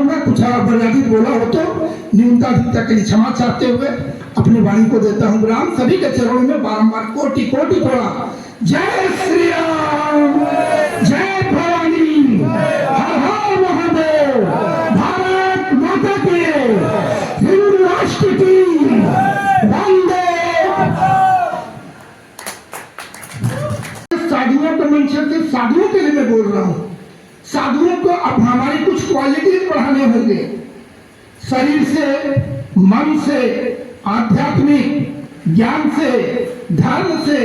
चाहूंगा कुछ बुनियादी बोला हो तो न्यूनता अधिकता के लिए क्षमा चाहते हुए अपनी वाणी को देता हूँ विराम। सभी के चरणों में बारंबार कोटि कोटि प्रणाम। जय श्री राम, जय भवानी, हर हर महादेव, भारत माता की, हिंदू राष्ट्र की वंदे। साधुओं के मंच से साधुओं के लिए मैं बोल रहा हूँ। साधुओं को अब हमारी कुछ क्वालिटी बढ़ाने होंगे, शरीर से, मन से, आध्यात्मिक ज्ञान से, धर्म से,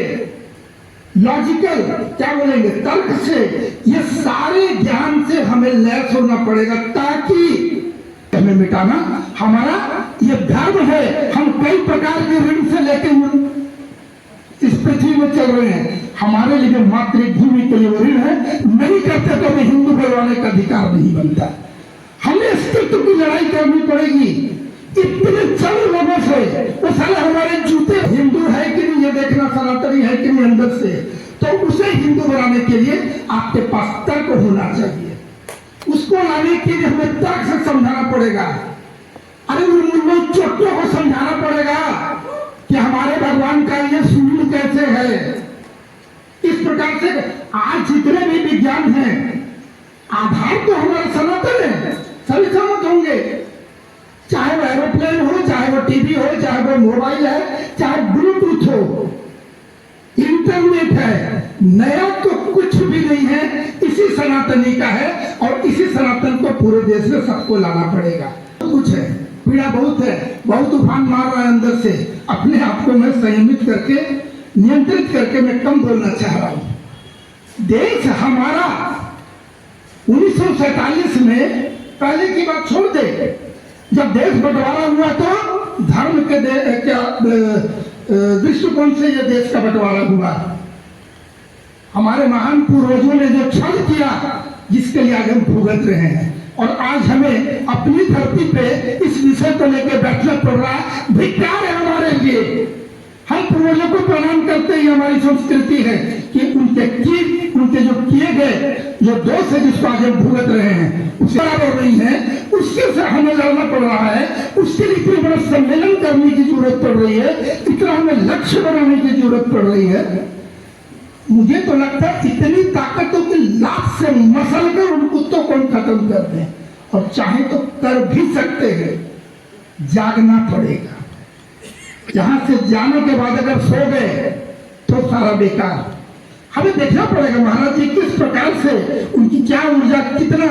लॉजिकल क्या बोलेंगे, तर्क से, ये सारे ज्ञान से हमें लैस होना पड़ेगा ताकि हमें मिटाना हमारा ये धर्म है। हम कई प्रकार के ऋण से लेके इस पृथ्वी में चल रहे हैं। हमारे लिए मातृभूमि के लिए वो ऋण है, नहीं करते तो हमें हिंदू कहलाने का अधिकार नहीं बनता। हमें अस्तित्व की लड़ाई करनी पड़ेगी। इतने चंद लोगों से वो साले हमारे जूते हिंदू है कि नहीं ये देखना, सनातनी है कि नहीं अंदर से, तो उसे हिंदू बनाने के लिए आपके पास तर्क होना चाहिए। उसको लाने के लिए हमें तर्क से समझाना पड़ेगा। अरे उन चोटों को समझाना पड़ेगा कि हमारे भगवान का ये सूर्य कैसे है। इस प्रकार से आज जितने भी विज्ञान हैं, आधार तो हमारा सनातन है, सभी सहमत होंगे। चाहे वो एरोप्लेन हो, चाहे वो टीवी हो, चाहे वो मोबाइल है, चाहे ब्लूटूथ हो, इंटरनेट है, नया तो कुछ भी नहीं है, इसी सनातनी का है। और इसी सनातन को पूरे देश में सबको लाना पड़ेगा। कुछ है, पीड़ा बहुत है, बहुत तूफान मार रहा है अंदर से। अपने आप को मैं संयमित करके, नियंत्रित करके मैं कम बोलना चाह रहा हूं। देश हमारा 1947 में, पहले की बात छोड़ दे, जब देश बंटवारा हुआ तो धर्म के दृष्टिकोण से यह देश का बंटवारा हुआ। हमारे महान पूर्वजों ने जो छल किया, जिसके लिए आज हम भुगत रहे हैं। और आज हमें अपनी धरती पे इस विषय को लेकर बैठना पड़ रहा है। धिक्कार है हमारे लिए। हम पूर्वजों को प्रणाम करते ही हमारी संस्कृति है कि उनके जो किए गए जो दोष है, जिसको आज हम भुगत रहे हैं, उससे बराबर नहीं है, उसके से हमें लड़ना पड़ रहा है। उसके लिए इतनी बड़ा सम्मेलन करने की जरूरत पड़ रही है, इतना हमें लक्ष्य बनाने की जरूरत पड़ रही है। मुझे तो लगता है इतनी ताकतों की लात से मसल कर उन कुत्तों को खत्म कर दें, और चाहे तो कर भी सकते हैं। जागना पड़ेगा। जहां से जाने के बाद अगर सो गए तो सारा बेकार। हमें देखना पड़ेगा महाराज जी किस प्रकार से, उनकी क्या ऊर्जा, कितना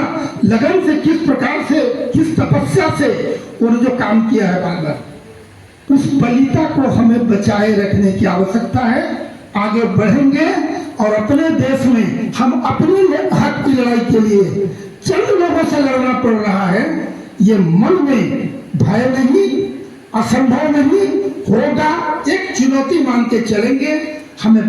लगन से, किस प्रकार से, किस तपस्या से उन्होंने जो काम किया है बार बार, उस बलिता को हमें बचाए रखने की आवश्यकता है। आगे बढ़ेंगे और अपने देश में हम अपने हक की लड़ाई के लिए चंद लोगों से लड़ना पड़ रहा है। ये मन में भय नहीं, असंभव नहीं होगा, एक चुनौती मान के चलेंगे। हमें